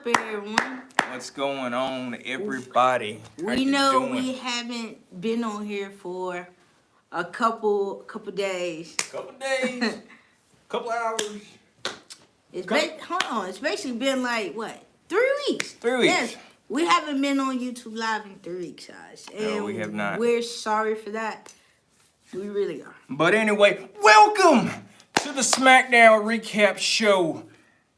up, everyone? What's going on, everybody? We know we haven't been on here for a couple days. Couple hours. Hold on. It's basically been like what? 3 weeks. 3 weeks. Yes, we haven't been on YouTube Live in 3 weeks, guys. And no, we have not. We're sorry for that. We really are. But anyway, welcome to the Smackdown recap show.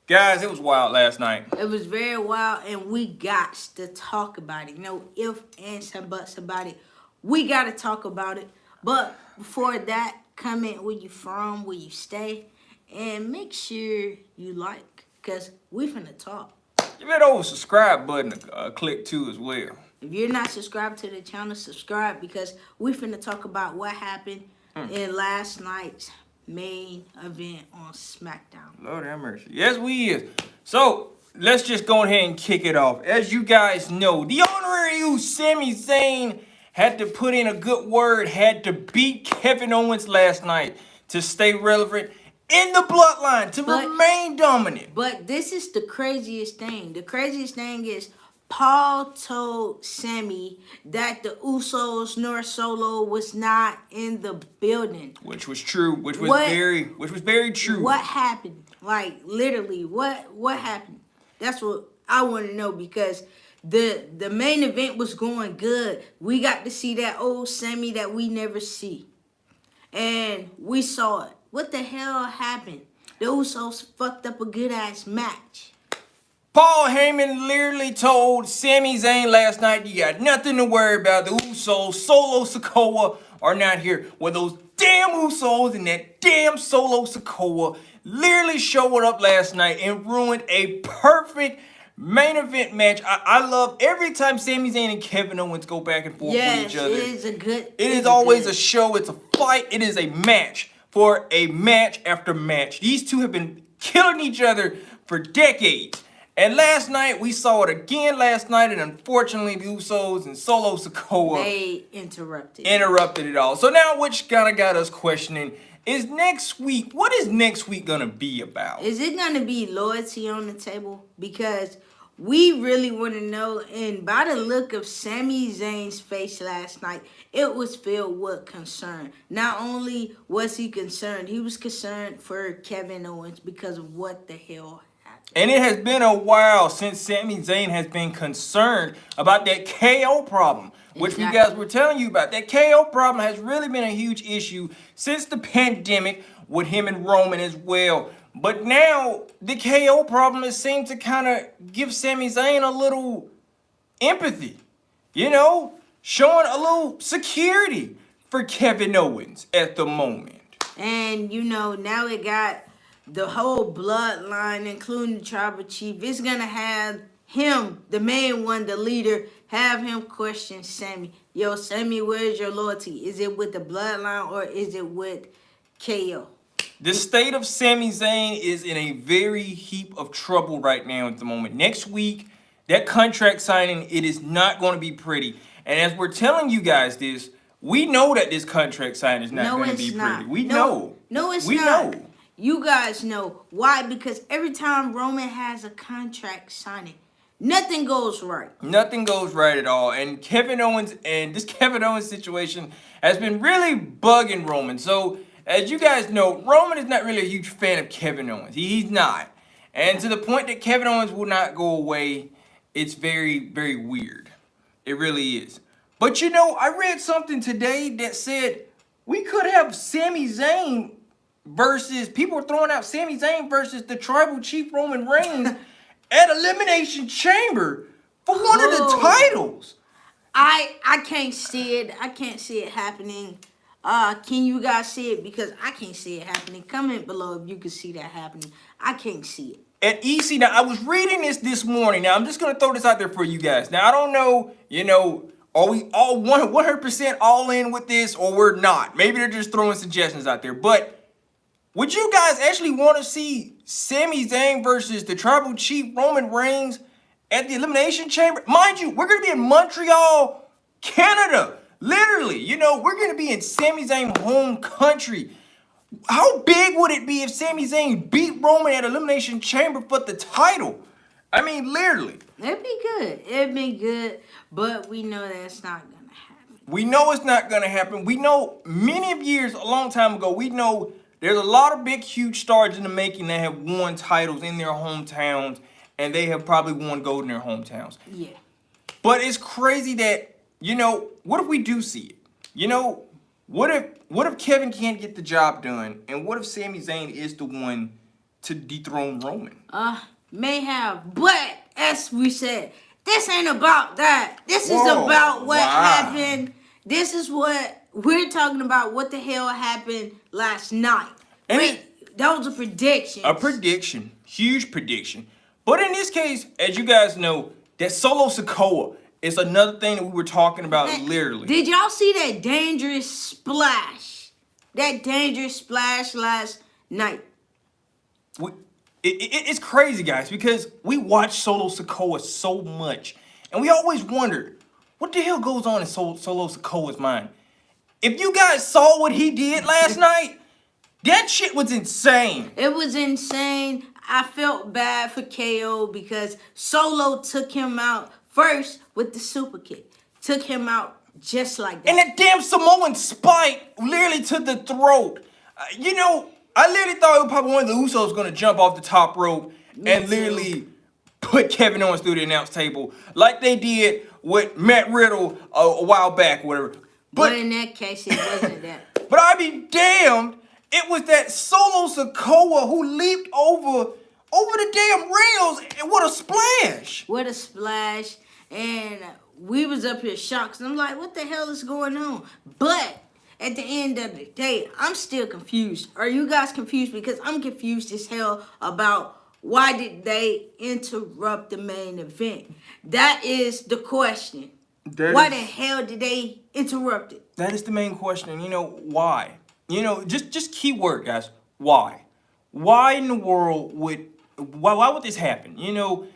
Guys, it was wild last night. It was very wild, and we got to talk about it. No ifs, ands, and buts about it. We got to talk about it. But before that, comment where you from, where you stay, and make sure you like, because we finna talk. Give that old subscribe button a click too as well. If you're not subscribed to the channel, subscribe, because we finna talk about what happened in last night's main event on Smackdown. Lord have mercy. Yes, we is. So, let's just go ahead and kick it off. As you guys know, the honorary you, Samizayn, had to put in a good word, had to beat Kevin Owens last night to stay relevant in the bloodline, to remain dominant. But this is the craziest thing. The craziest thing is Paul told Sami that the Usos nor Solo was not in the building. Which was true. Which was very true. What happened? Like literally, what happened? That's what I want to know, because the main event was going good. We got to see that old Sami that we never see. And we saw it. What the hell happened? The Usos fucked up a good ass match. Paul Heyman literally told Samizayn last night, you got nothing to worry about. The Usos, Solo Sikoa are not here. Well, those damn Usos and that damn Solo Sikoa literally showed up last night and ruined a perfect main event match. I love every time Samizayn and Kevin Owens go back and forth with each other. It is always a show. It's a fight. It is a match for a match after match. These two have been killing each other for decades. And last night, we saw it again last night, and unfortunately, the Usos and Solo Sikoa... They interrupted it all. So now, which kind of got us questioning, is next week, what is next week going to be about? Is it going to be loyalty on the table? Because we really want to know, and by the look of Samizayn's face last night, it was filled with concern. Not only was he concerned, he was concerned for Kevin Owens because of what the hell happened. And it has been a while since Samizayn has been concerned about that KO problem, which we guys were telling you about. That KO problem has really been a huge issue since the pandemic with him and Roman as well. But now the KO problem has seemed to kind of give Samizayn a little empathy, you know, showing a little security for Kevin Owens at the moment. And, you know, now it got the whole bloodline, including the tribal chief. It's going to have him, the main one, the leader, have him question Sami. Yo, Sami, where's your loyalty? Is it with the bloodline or is it with KO? The state of Samizayn is in a very heap of trouble right now at the moment. Next week, that contract signing, it is not going to be pretty. And as we're telling you guys this, we know that this contract signing is not going to be pretty. We know. No, it's not. You guys know. Why? Because every time Roman has a contract signing, nothing goes right. Nothing goes right at all. And Kevin Owens and this Kevin Owens situation has been really bugging Roman. So, as you guys know, Roman is not really a huge fan of Kevin Owens. He's not. And to the point that Kevin Owens will not go away, it's very, very weird. It really is. But you know, I read something today that said we could have Samizayn versus, people were throwing out Samizayn versus the tribal chief Roman Reigns at Elimination Chamber for one of the titles. I can't see it. I can't see it happening. Can you guys see it? Because I can't see it happening. Comment below if you can see that happening. I can't see it. At EC, now I was reading this morning. Now I'm just going to throw this out there for you guys. Now I don't know, you know, are we all 100% all in with this or we're not? Maybe they're just throwing suggestions out there. But would you guys actually want to see Samizayn versus the tribal chief Roman Reigns at the Elimination Chamber? Mind you, we're going to be in Montreal, Canada. Literally, you know, we're going to be in Samizayn's home country. How big would it be if Samizayn beat Roman at Elimination Chamber for the title? I mean, literally. It'd be good. It'd be good, but we know that's not gonna happen. We know it's not gonna happen. We know many of years, a long time ago, we know there's a lot of big, huge stars in the making that have won titles in their hometowns, and they have probably won gold in their hometowns. Yeah. But it's crazy that, you know, what if we do see it? You know, what if Kevin can't get the job done, and what if Sami Zayn is the one to dethrone Roman? May have, but as we said, this ain't about that. This is Whoa, about what wow. happened. This is what we're talking about. What the hell happened last night? And That was a prediction. A prediction, huge prediction. But in this case, as you guys know, that Solo Sikoa is another thing that we were talking about literally. Did y'all see that dangerous splash? That dangerous splash last night. It's crazy, guys, because we watch Solo Sikoa so much, and we always wondered, what the hell goes on in Solo Sikoa's mind? If you guys saw what he did last night, that shit was insane. It was insane. I felt bad for KO because Solo took him out first with the super kick. Took him out just like that. And that damn Samoan spike literally to the throat. You know, I literally thought it was probably one of the Usos was going to jump off the top rope and literally put Kevin Owens through the announce table like they did with Matt Riddle a while back, whatever. But in that case, it wasn't that. But I be damned, it was that Solo Sikoa who leaped over the damn rails and what a splash. What a splash. And we was up here shocked. I'm like, what the hell is going on? But at the end of the day, I'm still confused. Are you guys confused? Because I'm confused as hell about why did they interrupt the main event? That is the question. Why the hell did they interrupt it? That is the main question. You know, why? You know, just keyword, guys. Why? Why in the world why would this happen? You know,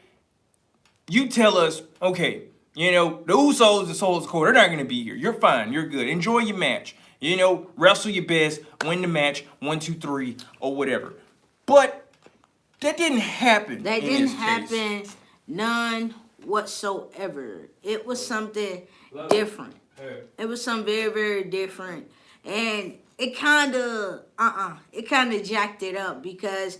you tell us, okay, you know, the Usos and Solo Sikoa, they're not going to be here. You're fine. You're good. Enjoy your match. You know, wrestle your best, win the match, 1, 2, 3, or whatever. But that didn't happen. That didn't happen. None whatsoever. It was something different. It was something very, very different. And it kind of jacked it up because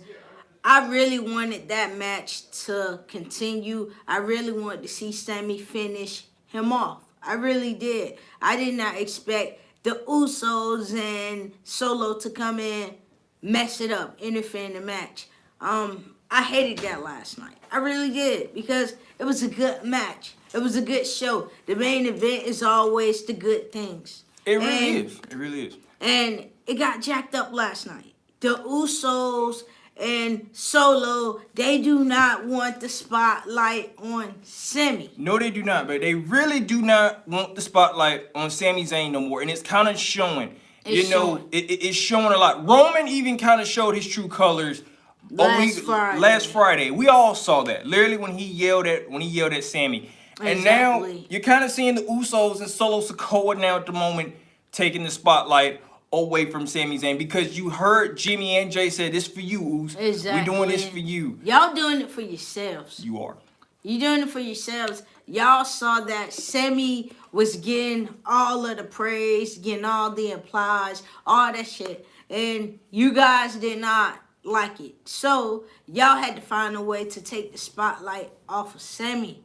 I really wanted that match to continue. I really wanted to see Sami finish him off. I really did. I did not expect the Usos and Solo to come in, mess it up, interfere in the match. I hated that last night. I really did because it was a good match. It was a good show. The main event is always the good things. It really is. It really is. And it got jacked up last night. The Usos and Solo, they do not want the spotlight on Sami. No, they do not, but they really do not want the spotlight on Sami Zayn no more, and it's kind of showing. It's showing a lot. Roman even kind of showed his true colors last Friday. We all saw that. Literally when he yelled at Sami. And now you're kind of seeing the Usos and Solo Sikoa now at the moment taking the spotlight away from Sami Zayn because you heard Jimmy and Jay said, this for you, Uso. Exactly. We're doing this for you. Y'all doing it for yourselves. You are. You doing it for yourselves. Y'all saw that Sami was getting all of the praise, getting all the applause, all that shit. And you guys did not like it. So y'all had to find a way to take the spotlight off of Sami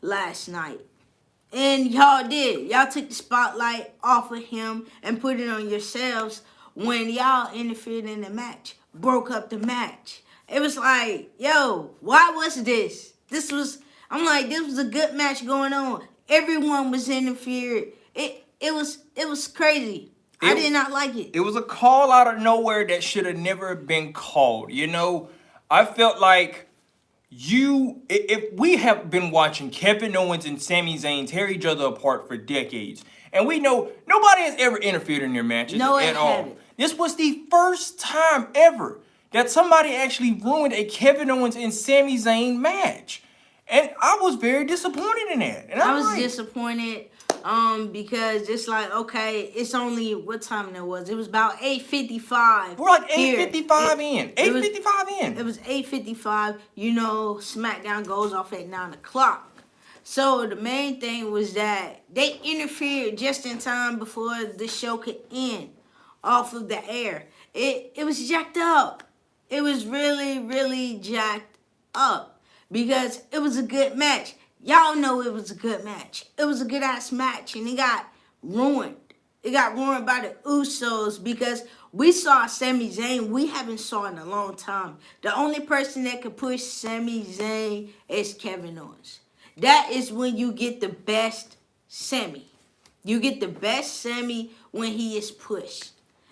last night. And y'all did. Y'all took the spotlight off of him and put it on yourselves when y'all interfered in the match. Broke up the match. It was like, yo, why was this? This was a good match going on. Everyone was interfered. It was crazy. I did not like it. It was a call out of nowhere that should have never been called. You know, I felt like if we have been watching Kevin Owens and Sami Zayn tear each other apart for decades, and we know nobody has ever interfered in their matches at all. This was the first time ever that somebody actually ruined a Kevin Owens and Sami Zayn match. And I was very disappointed in that. And I was disappointed Because it's like, okay, it's only what time it was. It was about 8:55. We're like here. 8:55 in. 8:55 in. It was 8:55. You know, SmackDown goes off at 9 o'clock. So the main thing was that they interfered just in time before the show could end off of the air. It was jacked up. It was really, really jacked up because it was a good match. Y'all know it was a good match. It was a good ass match, and it got ruined. It got ruined by the Usos because we saw Sami Zayn. We haven't saw in a long time. The only person that could push Sami Zayn is Kevin Owens. That is when you get the best Sami. You get the best Sami when he is pushed.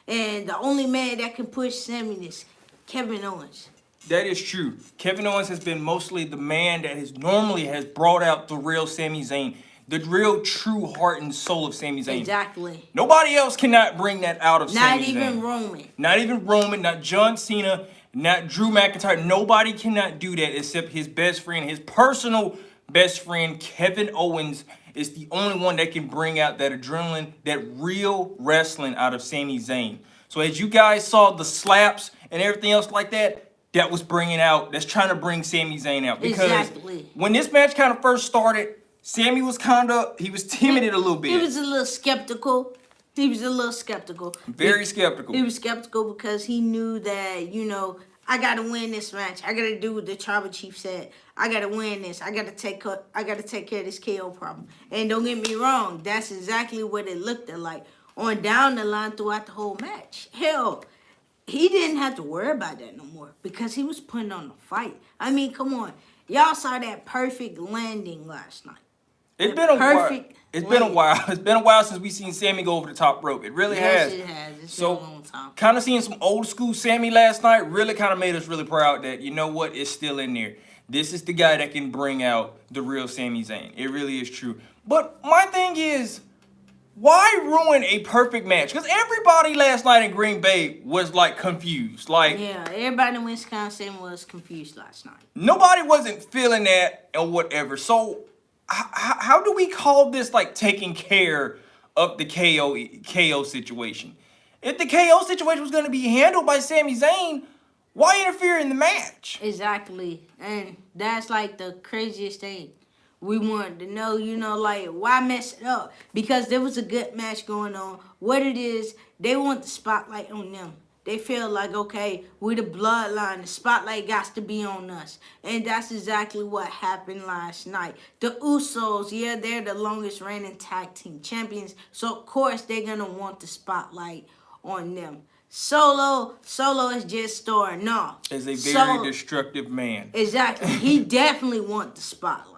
And the only man that can push Sami is Kevin Owens. That is true. Kevin Owens has been mostly the man that normally has brought out the real Sami Zayn, the real true heart and soul of Sami Zayn. Exactly. Nobody else cannot bring that out of Sami Zayn. Not even Roman. Not even Roman, not John Cena, not Drew McIntyre. Nobody cannot do that except his best friend, his personal best friend, Kevin Owens, is the only one that can bring out that adrenaline, that real wrestling out of Sami Zayn. So as you guys saw the slaps and everything else like that, that was that's trying to bring Sami Zayn out. Because when this match kind of first started, Sami was he was timid a little bit. He was a little skeptical. Very skeptical. He was skeptical because he knew that, you know, I got to win this match. I got to do what the Tribal Chief said. I got to win this. I got to take care of this KO problem. And don't get me wrong, that's exactly what it looked like on down the line throughout the whole match. Hell, he didn't have to worry about that no more because he was putting on the fight. I mean, come on. Y'all saw that perfect landing last night. It's been a while. It's been a while. It's been a while since we've seen Sami go over the top rope. It really has. Yes, it has. It's been a long time. Kind of seeing some old school Sami last night really kind of made us really proud that, you know what, it's still in there. This is the guy that can bring out the real Sami Zayn. It really is true. But my thing is, why ruin a perfect match? Because everybody last night in Green Bay was like confused. Like, yeah, everybody in Wisconsin was confused last night. Nobody wasn't feeling that or whatever. So how do we call this like taking care of the KO situation? If the KO situation was going to be handled by Sami Zayn, why interfere in the match? Exactly. And that's like the craziest thing. We wanted to know, you know, like, why mess it up? Because there was a good match going on. What it is, they want the spotlight on them. They feel like, okay, we're the bloodline. The spotlight got to be on us. And that's exactly what happened last night. The Usos, yeah, they're the longest reigning tag team champions. So, of course, they're going to want the spotlight on them. Solo is just starting off. Is a very destructive man. Exactly. He definitely wants the spotlight.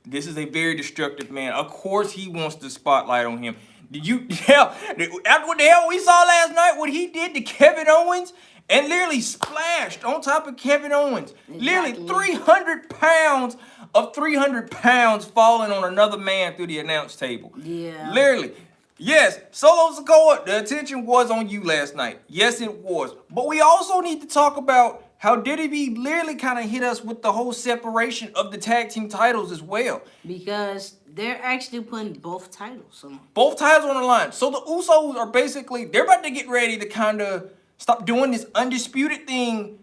This is a very destructive man. Of course he wants the spotlight on him. After what the hell we saw last night, what he did to Kevin Owens, and literally splashed on top of Kevin Owens. Exactly. Literally 300 pounds of 300 pounds falling on another man through the announce table. Yeah. Literally. Yes, Solo Sikoa, the attention was on you last night. Yes, it was. But we also need to talk about how WWE literally kind of hit us with the whole separation of the tag team titles as well. Because they're actually putting both titles on. Both titles on the line. So the Usos are basically, they're about to get ready to kind of stop doing this undisputed thing,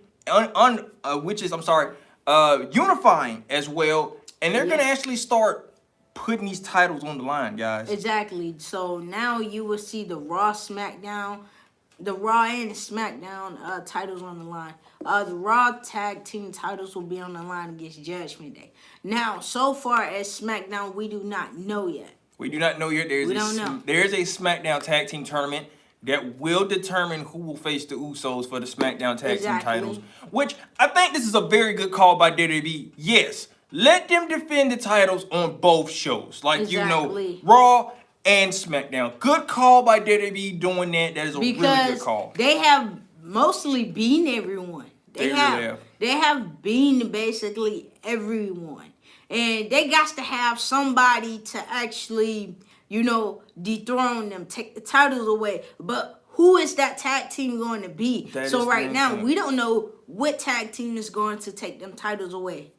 unifying as well. And they're going to actually start putting these titles on the line, guys. Exactly. So now you will see the Raw, SmackDown, the Raw and the SmackDown titles on the line. The Raw tag team titles will be on the line against Judgment Day. Now, so far as SmackDown, we do not know yet. We do not know yet. There's a SmackDown tag team tournament that will determine who will face the Usos for the SmackDown tag team titles. Which I think this is a very good call by WWE. Yes. Let them defend the titles on both shows. Like, you know, Raw and SmackDown. Good call by WWE doing that. That is a really good call. They have mostly beaten everyone. They have beaten basically everyone. And they got to have somebody to actually, you know, dethrone them, take the titles away. But who is that tag team going to be? So right now, we don't know what tag team is going to take them titles away.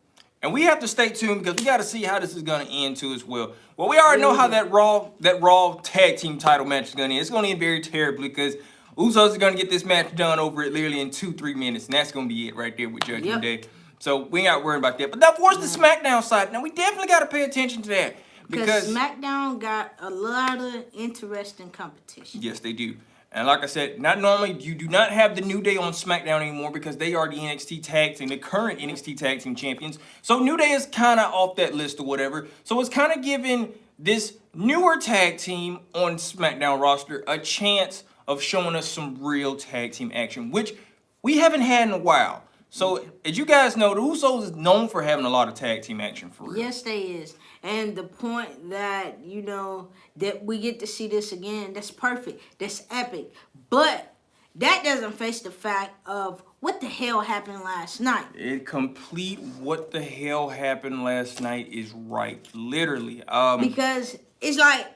And we have to stay tuned because we got to see how this is going to end too as well. Well, we already know how that Raw tag team title match is going to end. It's going to end very terribly because Usos are going to get this match done over it literally in 2-3 minutes. And that's going to be it right there with Judgment Day. So we ain't got to worry about that. But that was the SmackDown side. Now, we definitely got to pay attention to that. Because SmackDown got a lot of interesting competition. Yes, they do. And like I said, not normally, you do not have the New Day on SmackDown anymore because they are the NXT Tag Team, the current NXT Tag Team Champions. So New Day is kind of off that list or whatever. So it's kind of giving this newer tag team on SmackDown roster a chance of showing us some real tag team action, which we haven't had in a while. So as you guys know, the Usos is known for having a lot of tag team action for real. Yes, they is. And the point that, you know, that we get to see this again, that's perfect. That's epic. But that doesn't face the fact of what the hell happened last night. It complete what the hell happened last night is right. Literally. Because it's like,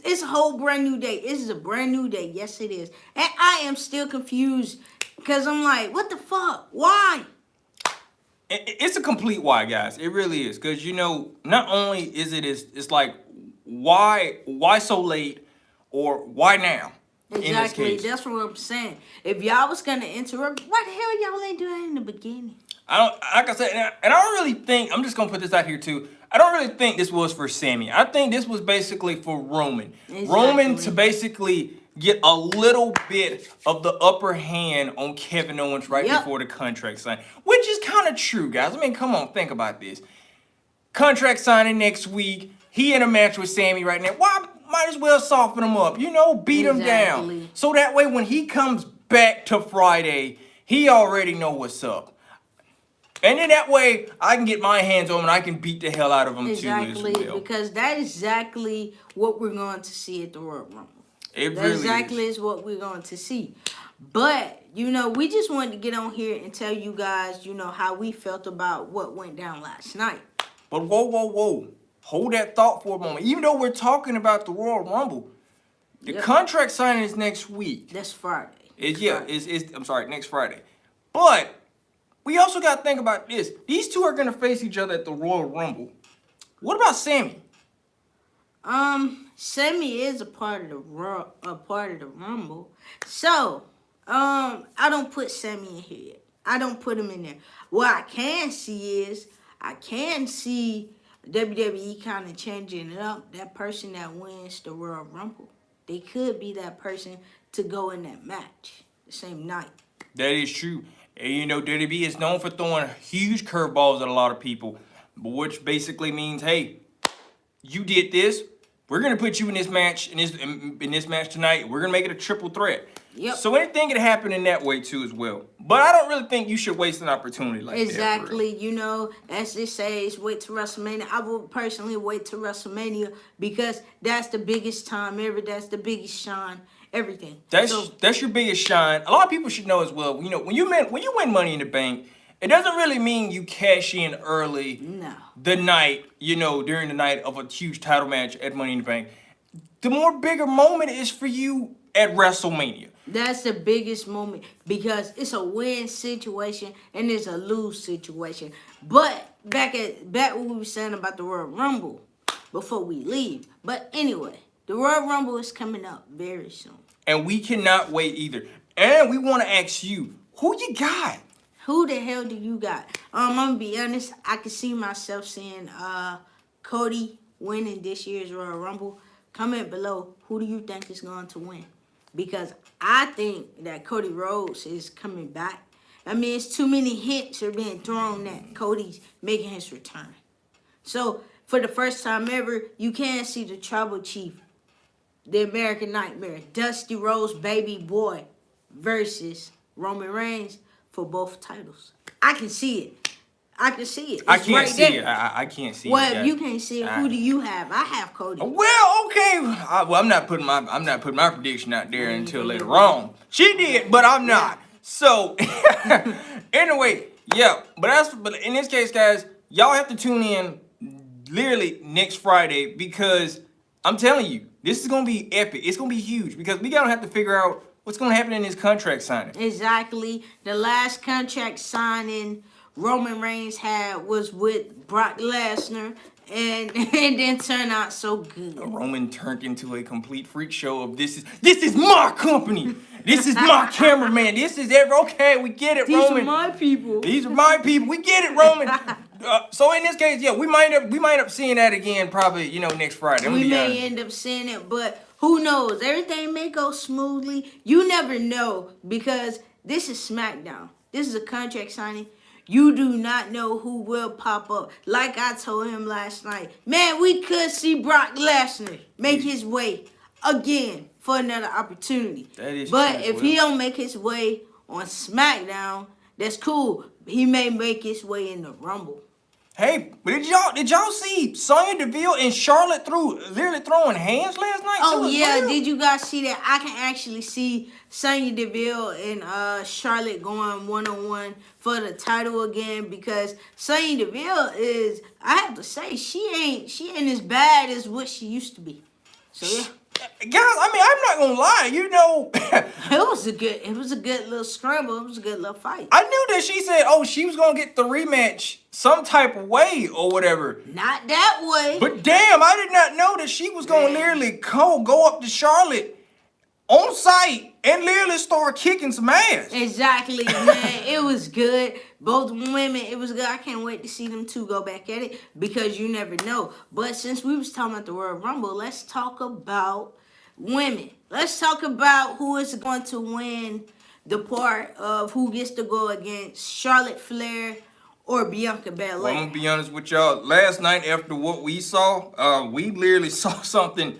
it's a whole brand new day. This is a brand new day. Yes, it is. And I am still confused because I'm like, what the fuck? Why? It's a complete why, guys. It really is. Because, you know, not only is it's like, why so late or why now? Exactly. That's what I'm saying. If y'all was going to interrupt, why the hell y'all ain't do that in the beginning? Like I said, and I don't really think, I'm just going to put this out here too. I don't really think this was for Sami. I think this was basically for Roman. Exactly. Roman to basically get a little bit of the upper hand on Kevin Owens right before the contract sign, which is kind of true, guys. I mean, come on, think about this. Contract signing next week. He in a match with Sami right now. Why? Might as well soften him up, you know, beat him down. So that way when he comes back to Friday, he already know what's up. And then that way, I can get my hands on him and I can beat the hell out of him too as well. Exactly, because that is exactly what we're going to see at the Royal Rumble. That really exactly is what we're going to see. But, you know, we just wanted to get on here and tell you guys, you know, how we felt about what went down last night. But whoa. Hold that thought for a moment. Even though we're talking about the Royal Rumble, the contract signing is next week. That's Friday. I'm sorry, next Friday. But we also got to think about this. These two are going to face each other at the Royal Rumble. What about Sami? Sami is a part of the Rumble. So, I don't put Sami in here yet. I don't put him in there. What I can see is, I can see WWE kind of changing it up. That person that wins the Royal Rumble, they could be that person to go in that match the same night. That is true. And you know, WWE is known for throwing huge curveballs at a lot of people, which basically means, hey, you did this. We're gonna put you in this match in this match tonight. We're gonna make it a triple threat. Yep. So anything can happen in that way too as well. But I don't really think you should waste an opportunity like that. Exactly. You know, as they say, wait to WrestleMania. I will personally wait to WrestleMania because that's the biggest time ever. That's the biggest shine. Everything. That's your biggest shine. A lot of people should know as well. You know, when you win Money in the Bank, it doesn't really mean you cash in early. No. The night, you know, during the night of a huge title match at Money in the Bank. The more bigger moment is for you at WrestleMania. That's the biggest moment because it's a win situation and it's a lose situation. But back what we were saying about the Royal Rumble before we leave. But anyway, the Royal Rumble is coming up very soon. And we cannot wait either. And we want to ask you, who you got? Who the hell do you got? I'm gonna be honest, I can see myself seeing Cody winning this year's Royal Rumble. Comment below, who do you think is going to win? Because I think that Cody Rhodes is coming back. I mean, it's too many hints are being thrown that Cody's making his return. So, for the first time ever, you can see the Tribal Chief, the American Nightmare, Dusty Rhodes Baby Boy versus Roman Reigns for both titles. I can see it. I can see it. It's I can't right see there. it. I can't see it. Well, if you can't see it, who do you have? I have Cody. Well, okay. I'm not putting my prediction out there until later on. She did, but I'm not. So anyway, but in this case, guys, y'all have to tune in literally next Friday because I'm telling you, this is gonna be epic. It's gonna be huge because we gotta have to figure out what's gonna happen in this contract signing. Exactly. The last contract signing Roman Reigns was with Brock Lesnar, and it didn't turn out so good. Roman turned into a complete freak show of this is my company. This is my cameraman. This is okay. We get it, Roman. These are my people. These are my people. We get it, Roman. So in this case, yeah, we might up seeing that again probably, next Friday. We may end up seeing it, but who knows? Everything may go smoothly. You never know, because this is Smackdown. This is a contract signing. You do not know who will pop up. Like I told him last night, man, we could see Brock Lesnar make his way again for another opportunity. That is but true, if he don't make his way on SmackDown, that's cool. He may make his way in the Rumble. Hey, but did y'all see Sonya Deville and Charlotte literally throwing hands last night? Oh yeah, did you guys see that? I can actually see Sonya Deville and Charlotte going one-on-one for the title again, because Sonya Deville is, I have to say, she ain't as bad as what she used to be. So yeah. Guys, I mean, I'm not gonna lie, it was a good little scramble. It was a good little fight. I knew that she said, she was gonna get the rematch some type of way or whatever. Not that way. But damn, I did not know that she was gonna literally go up to Charlotte on site and literally start kicking some ass. Exactly, man. It was good. Both women, it was good. I can't wait to see them two go back at it, because you never know. But since we was talking about the Royal Rumble, let's talk about women. Let's talk about who is going to win the part of who gets to go against Charlotte Flair or Bianca Belair. Well, I'm gonna be honest with y'all. Last night, after what we saw, we literally saw something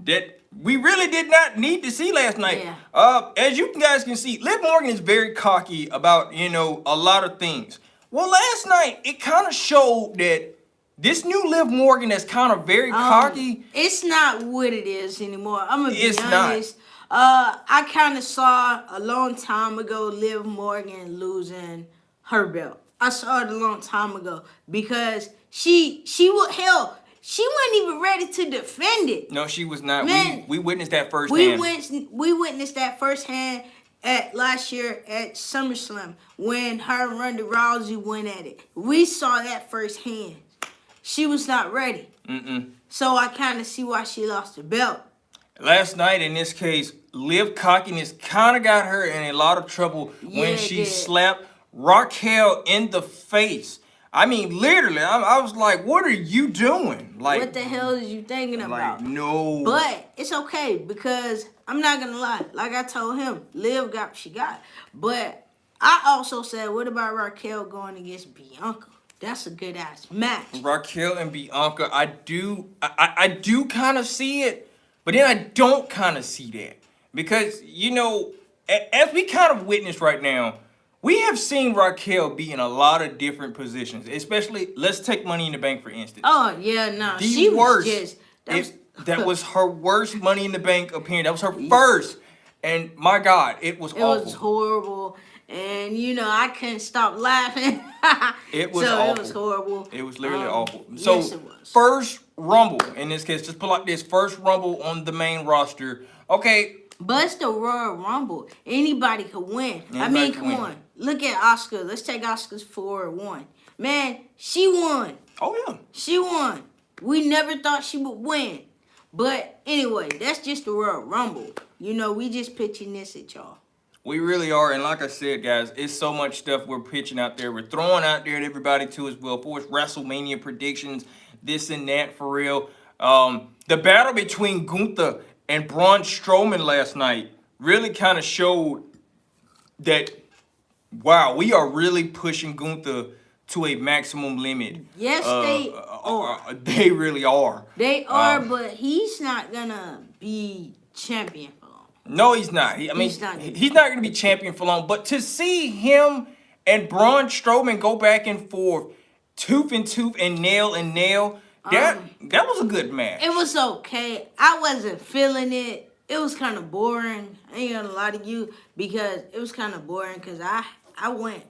that we really did not need to see last night. Yeah. As you guys can see, Liv Morgan is very cocky about, a lot of things. Well, last night, it kind of showed that this new Liv Morgan that's kind of very cocky. It's not what it is anymore. I'm going to be honest. Not. I kind of saw a long time ago Liv Morgan losing her belt. I saw it a long time ago, because she wasn't even ready to defend it. No, she was not. Man, we witnessed that firsthand. We witnessed that firsthand at last year at SummerSlam when her and Ronda Rousey went at it. We saw that firsthand. She was not ready. So I kind of see why she lost the belt. Last night, in this case, Liv cockiness kind of got her in a lot of trouble when she slapped Raquel in the face. I mean, literally, I was like, what are you doing? Like, what the hell is you thinking about? Like, no. But it's okay, because I'm not going to lie. Like I told him, Liv got what she got. But I also said, what about Raquel going against Bianca? That's a good ass match. Raquel and Bianca, I do kind of see it, but then I don't kind of see that. Because, as we kind of witness right now, we have seen Raquel be in a lot of different positions, especially, let's take Money in the Bank, for instance. Oh, yeah, no. She was just... That was her worst Money in the Bank appearance. That was her first. And, my God, it was awful. It was horrible. And, I couldn't stop laughing. It was awful. It was horrible. It was literally awful. So, yes, it was. First Rumble, in this case, just put like this, first Rumble on the main roster. Okay. But it's the Royal Rumble. Anybody could win. Come on. Look at Asuka. Let's take Asuka's 4-1. Man, she won. Oh, yeah. She won. We never thought she would win. But anyway, that's just the Royal Rumble. We just pitching this at y'all. We really are. And like I said, guys, it's so much stuff we're pitching out there. We're throwing out there to everybody, too, as well. For WrestleMania predictions, this and that, for real. The battle between Gunther and Braun Strowman last night really kind of showed that, wow, we are really pushing Gunther to a maximum limit. Yes, they are. They really are. They are, but he's not going to be champion for long. No, he's not. He's not going to be champion for long. But to see him and Braun Strowman go back and forth, tooth and nail, that was a good match. It was okay. I wasn't feeling it. It was kind of boring. I ain't gonna lie to you, because it was kind of boring, because I went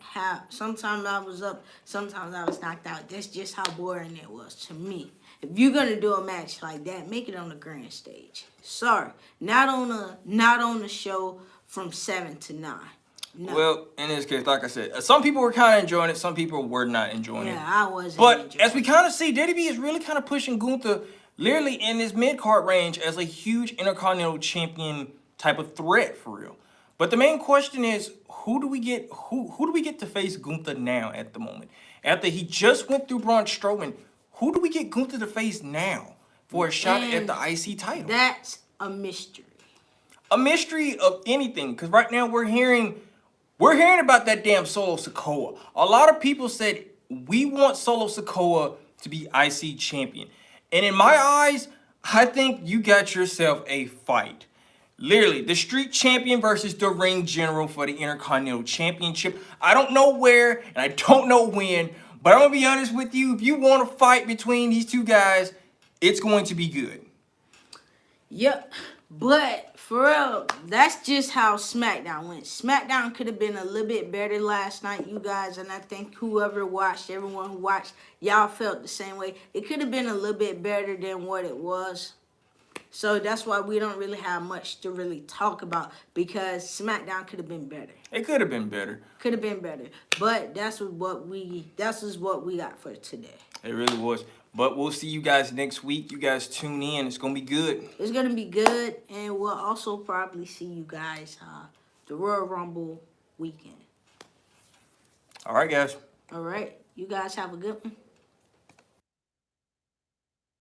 sometimes I was up, sometimes I was knocked out. That's just how boring it was to me. If you're gonna do a match like that, make it on the grand stage. Sorry, not on the show from 7 to 9. No. Well, in this case, like I said, some people were kind of enjoying it. Some people were not enjoying it. Yeah, I wasn't. But as we kind of see, WWE is really kind of pushing Gunther literally in this mid-card range as a huge Intercontinental Champion type of threat for real. But the main question is, who do we get? Who do we get to face Gunther now at the moment? After he just went through Braun Strowman, who do we get Gunther to face now for a shot at the IC title? That's a mystery. A mystery of anything, because right now we're hearing about that damn Solo Sikoa. A lot of people said we want Solo Sikoa to be IC champion. And in my eyes, I think you got yourself a fight. Literally, the street champion versus the ring general for the Intercontinental Championship. I don't know where and I don't know when, but I'm going to be honest with you. If you want a fight between these two guys, it's going to be good. Yep. But for real, that's just how SmackDown went. SmackDown could have been a little bit better last night, you guys. And I think whoever watched, everyone who watched, y'all felt the same way. It could have been a little bit better than what it was. So that's why we don't really have much to really talk about, because SmackDown could have been better. It could have been better. Could have been better. But that's what we got for today. It really was. But we'll see you guys next week. You guys tune in. It's going to be good. It's going to be good. And we'll also probably see you guys the Royal Rumble weekend. All right, guys. All right. You guys have a good one.